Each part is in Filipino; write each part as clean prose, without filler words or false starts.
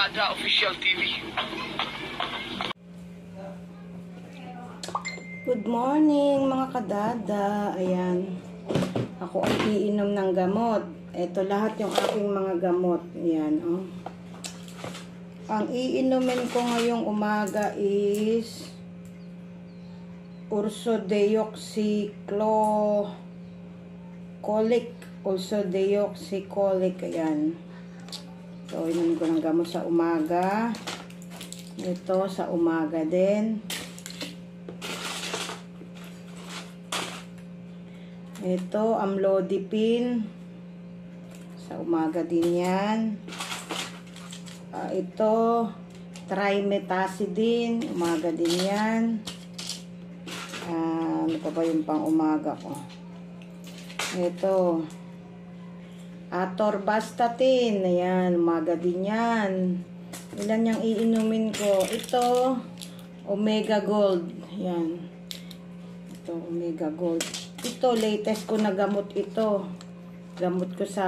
Kadada Official TV. Good morning mga kadada. Ayan. Ako ay iinom ng gamot. Ito lahat yung aking mga gamot. Ayan, oh. Ang iinumin ko ngayong umaga is ursodeoxycholic. Ayan. So, inumin ko ng gamot sa umaga. Ito sa umaga din. Ito, amlodipine. Sa umaga din yan. Ito, trimetazidine. Umaga din yan. Ano pa ba yung pang umaga ko? Ito, atorvastatin. Ayan, umaga din yan. Ilan yung iinumin ko? Ito, Omega Gold. Ayan. Ito, Omega Gold. Ito, latest ko na gamot ito. Gamot ko sa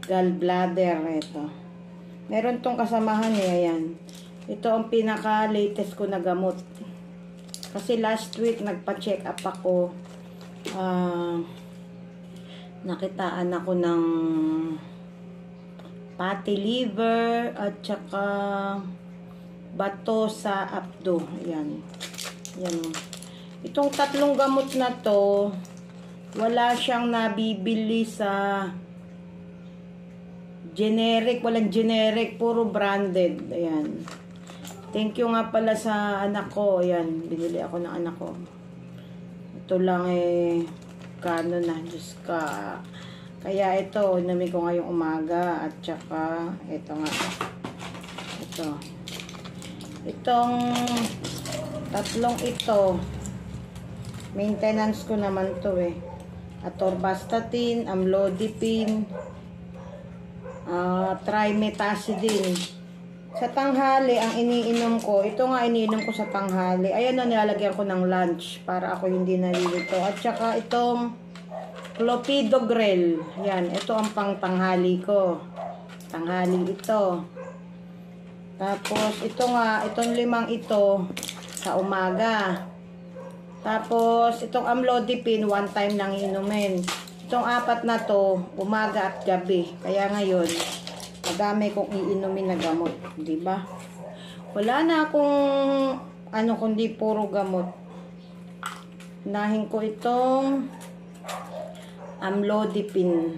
gallbladder. Ito. Meron tong kasamahan eh. Ayan. Ito ang pinaka-latest ko na gamot. Kasi last week, nagpa-check up ako. Nakitaan ako ng fatty liver at saka bato sa abdo. Ayan. Ayan. Itong tatlong gamot na to, wala siyang nabibili sa generic. Walang generic, puro branded. Ayan. Thank you nga pala sa anak ko. Ayan, binili ako ng anak ko. Ito lang eh, kano na, Diyos ka. Kaya ito, inumin ko ngayong umaga. At saka, ito nga. Ito. Itong tatlong ito, maintenance ko naman to eh. Atorvastatin, amlodipine, trimetazidine. Sa tanghali, ang iniinom ko, ito nga iniinom ko sa tanghali. Ayan na, nilalagyan ko ng lunch para ako hindi nalilito. At saka itong clopidogrel. Yan, ito ang pang tanghali ko. Tanghali ito. Tapos, ito nga, itong limang ito sa umaga. Tapos, itong amlodipine, one time nang inumin. Itong apat na to, umaga at gabi. Kaya ngayon, madami kong iinumin na gamot. Diba? Wala na akong, kundi puro gamot. Unahin ko itong amlodipine.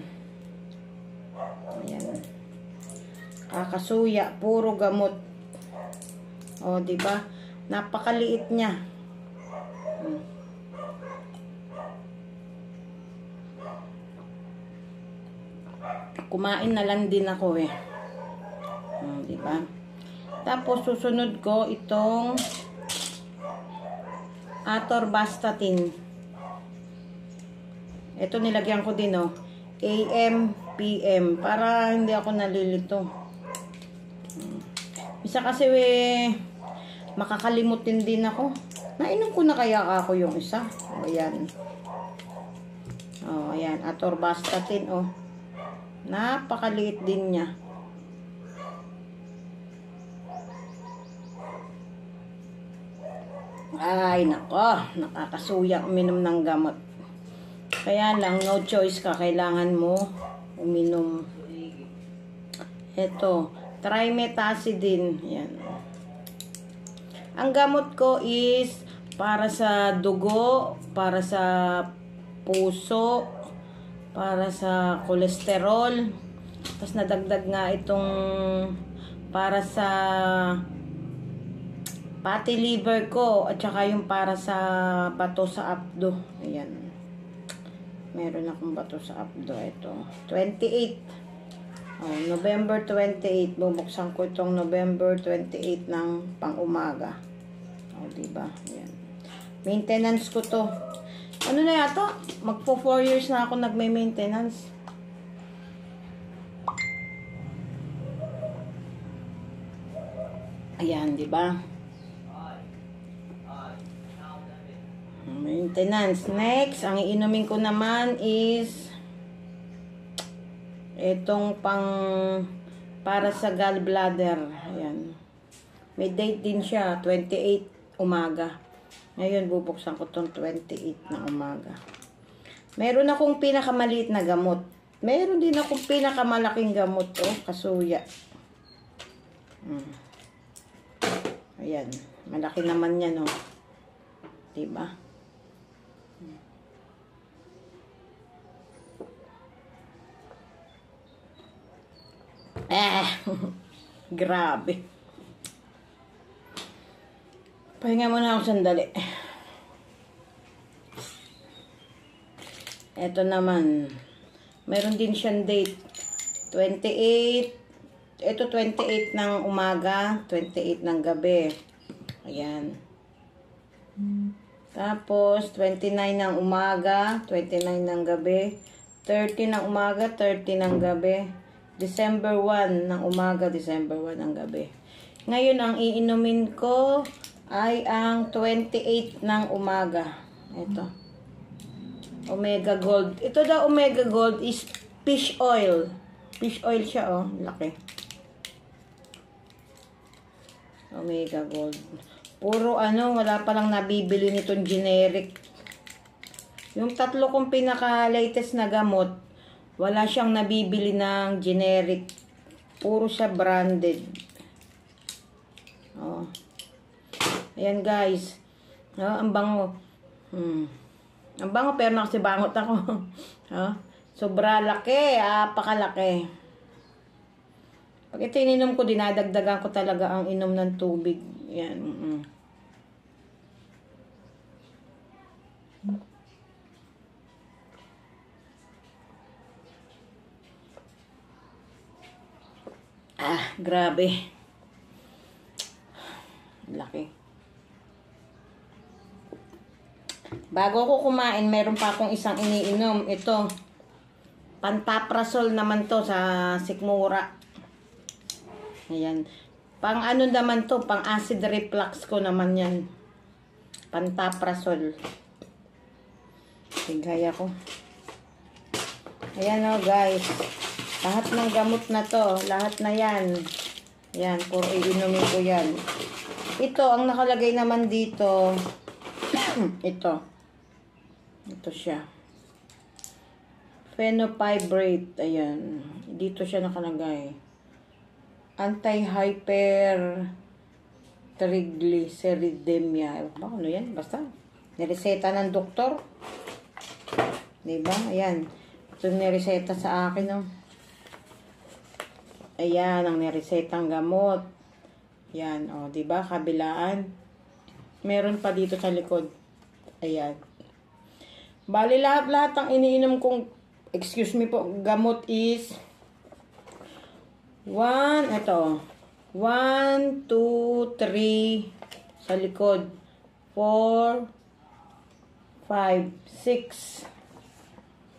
Ayan. Kakasuya, puro gamot. O, diba? Napakaliit niya. Kumain na lang din ako eh. Diba? Tapos susunod ko itong atorvastatin. Ito nilagyan ko din oh. AM, PM. Para hindi ako nalilito. Isa kasi makakalimutin din ako. Nainom ko na kaya ako yung isa. O, ayan. O, ayan. Atorvastatin, o. Napakaliit din niya. Ay, nako. Nakakasuya uminom ng gamot. Kaya lang, no choice ka. Kailangan mo uminom. Ito. Trimetazidine. Ayan. Ang gamot ko is para sa dugo, para sa puso, para sa kolesterol. Tapos nadagdag nga itong para sa fatty liver ko at saka yung para sa bato sa abdo. Ayan. Meron akong bato sa abdo. Ito. 28. Oh, November 28. Bubuksan ko itong November 28 ng pang-umaga. O, diba? Ayan. Maintenance ko to. Ano na yata? Magpo 4 years na ako nagme-maintenance. Ayan, diba? Maintenance. Next, ang iinumin ko naman is itong pang para sa gallbladder. Ayan. May date din siya, 28 umaga. Ngayon, bubuksan ko tong 28 na umaga. Meron akong pinakamaliit na gamot. Meron din akong pinakamalaking gamot. Oh, kasuya. Ayan. Malaki naman yan, oh. Diba? Grabe. Pahinga muna ako sandali. Ito naman. Meron din siyang date. 28. Ito 28 ng umaga. 28 ng gabi. Ayan. Tapos 29 ng umaga. 29 ng gabi. 30 ng umaga. 30 ng gabi. December 1 ng umaga. December 1 ng gabi. Ngayon, ang iinumin ko ay ang 28 ng umaga. Ito. Omega Gold. Ito daw Omega Gold is fish oil. Fish oil siya, oh. Laki. Omega Gold. Puro ano, wala palang nabibili nitong generic. Yung tatlo kong pinaka-latest na gamot, wala siyang nabibili ng generic. Puro siya branded. Oh. Ayan guys. Oh, ang bango. Ang bango pero nakasibangot ako. Oh. Sobra laki. Pakalaki. Pag ito ininom ko, dinadagdagan ko talaga ang inom ng tubig. Yan. Grabe. Laki. Bago ko kumain, meron pa akong isang iniinom. Ito. Pantaprazole naman to sa sikmura. Ayan. Pang ano naman to, pang acid reflux ko naman yan. Pantaprazole. Tigaya ko. Ayan o guys. Lahat ng gamot na to, lahat na yan. Yan, puro iinumin ko yan. Ito, ang nakalagay naman dito, ito. Ito siya. Fenofibrate. Ayan. Dito siya nakalagay. Anti-hypertriglyceridemia. Ano yan? Basta. Nireseta ng doktor. Diba? Ayan. Ito nireseta sa akin, no? Ayan, ang niresetang gamot. Ayan, o. Diba? Kabilaan. Meron pa dito sa likod. Ayan. Bali, lahat-lahat ang iniinom kong, excuse me po, gamot is 1, 2, 3 sa likod. 4, 5,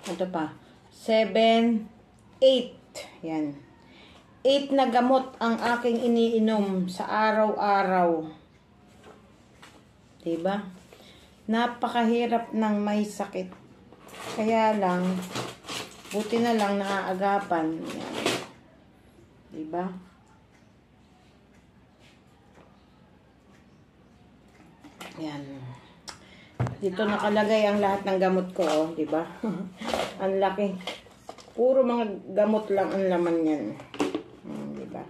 6. Ito pa. 7, 8. Yan. 8 na gamot ang aking iniinom sa araw-araw. Diba? Napakahirap ng may sakit. Kaya lang, buti na lang naaagapan. Yan. Diba? Yan. Dito nakalagay ang lahat ng gamot ko, oh, diba? Ang laki. Puro mga gamot lang ang laman yan. Diba?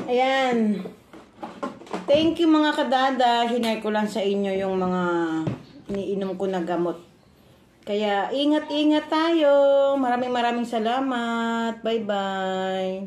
Ayan. Thank you mga kadada. Hinay ko lang sa inyo yung mga iniinom ko na gamot. Kaya ingat-ingat tayo. Maraming salamat. Bye-bye.